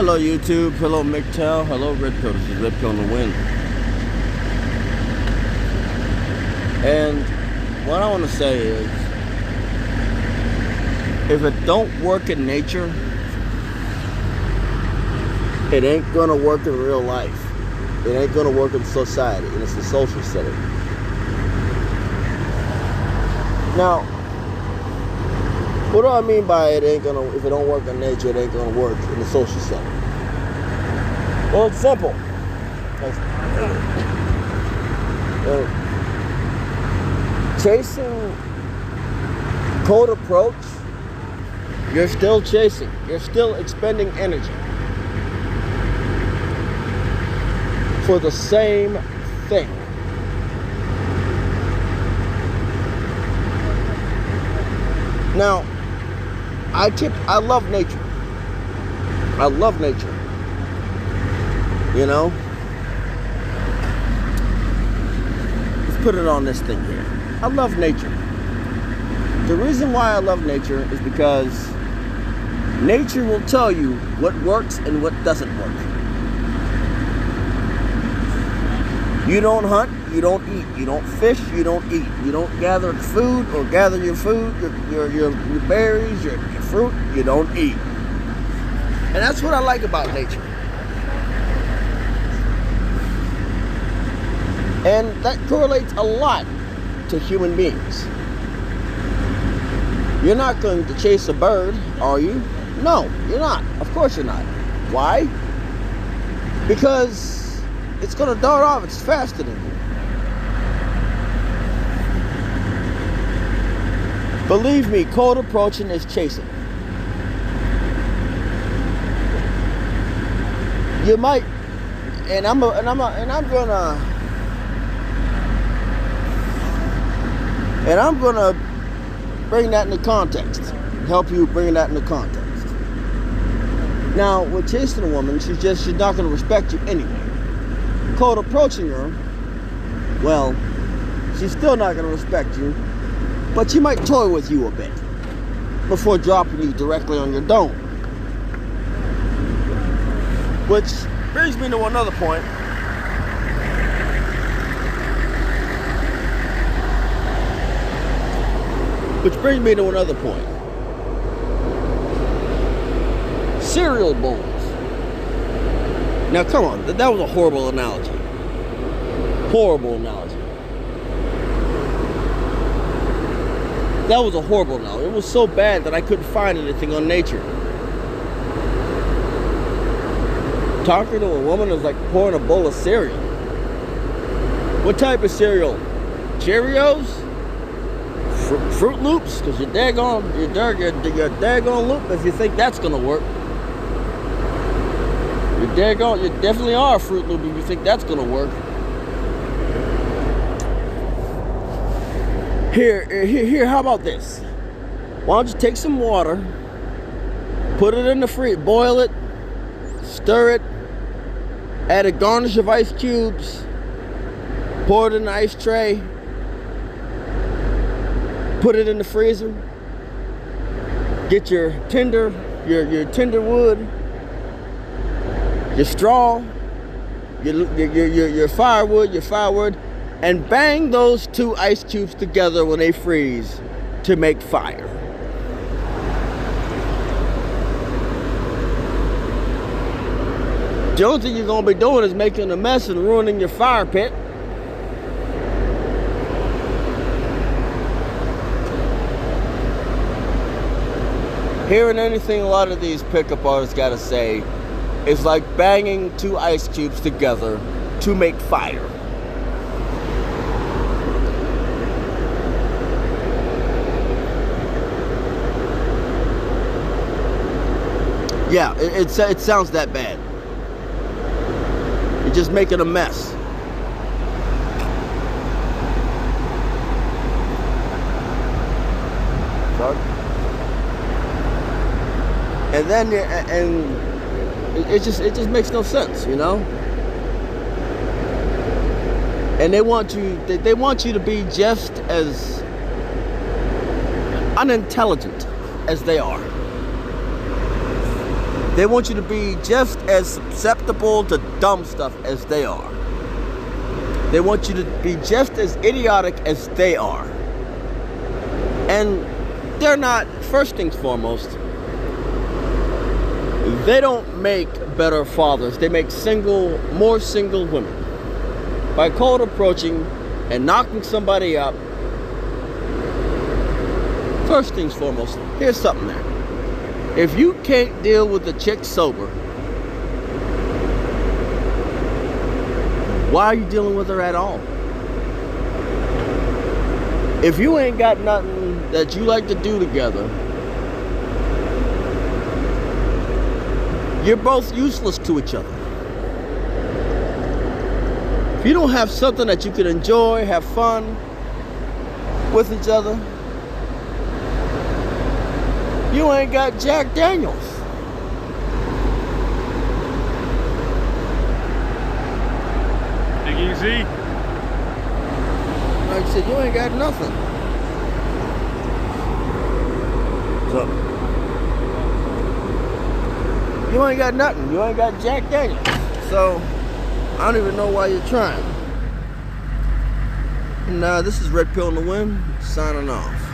Hello YouTube, hello MGTOW, hello Redco, this is Redco on the Wind. And what I want to say is, if it don't work in nature, it ain't gonna work in real life. It ain't gonna work in society, and it's a social setting. Now, what do I mean by it ain't gonna, if it don't work in nature, it ain't gonna work in the social setting? Well, it's simple. Chasing cold approach, you're still chasing. You're still expending energy for the same thing. Now, I love nature. I love nature. You know? Let's put it on this thing here. I love nature. The reason why I love nature is because nature will tell you what works and what doesn't work. You don't hunt, you don't eat. You don't fish, you don't eat. You don't gather food or gather your food, your berries, your fruit, you don't eat. And that's what I like about nature. And that correlates a lot to human beings. You're not going to chase a bird, are you? No, you're not. Of course you're not. Why? Because it's going to dart off. It's faster than you. Believe me, cold approaching is chasing. You might, and I'm gonna bring that into context. Help you bring that into context. Now, with chasing a woman, she's not gonna respect you anyway. Cold approaching her, well, she's still not gonna respect you, but she might toy with you a bit before dropping you directly on your dome. Which brings me to another point. Cereal bowls. Now come on, that was a horrible analogy. Horrible analogy. That was a horrible analogy. It was so bad that I couldn't find anything on nature. Talking to a woman is like pouring a bowl of cereal. What type of cereal? Cheerios? Fruit Loops? Because you're daggone loop if you think that's gonna work. You definitely are a Fruit Loop if you think that's gonna work. Here, how about this? Why don't you take some water, put it in the freezer, boil it, stir it, add a garnish of ice cubes, pour it in the ice tray, put it in the freezer, get your tinder wood, your straw, your firewood, and bang those two ice cubes together when they freeze to make fire. The only thing you're going to be doing is making a mess and ruining your fire pit. Hearing anything a lot of these pickup artists got to say is like banging two ice cubes together to make fire. Yeah, it sounds that bad. You're just making a mess. Sorry? And then it just makes no sense, you know? And they want you to be just as unintelligent as they are. They want you to be just as susceptible to dumb stuff as they are. They want you to be just as idiotic as they are. And they're not, first things foremost, they don't make better fathers. They make more single women. By cold approaching and knocking somebody up, first things foremost, here's something there. If you can't deal with the chick sober, why are you dealing with her at all? If you ain't got nothing that you like to do together, you're both useless to each other. If you don't have something that you can enjoy, have fun with each other, you ain't got Jack Daniels. Big Easy. Like I said, you ain't got nothing. So, you ain't got nothing. You ain't got Jack Daniels. So, I don't even know why you're trying. And this is Red Pill in the Wind, signing off.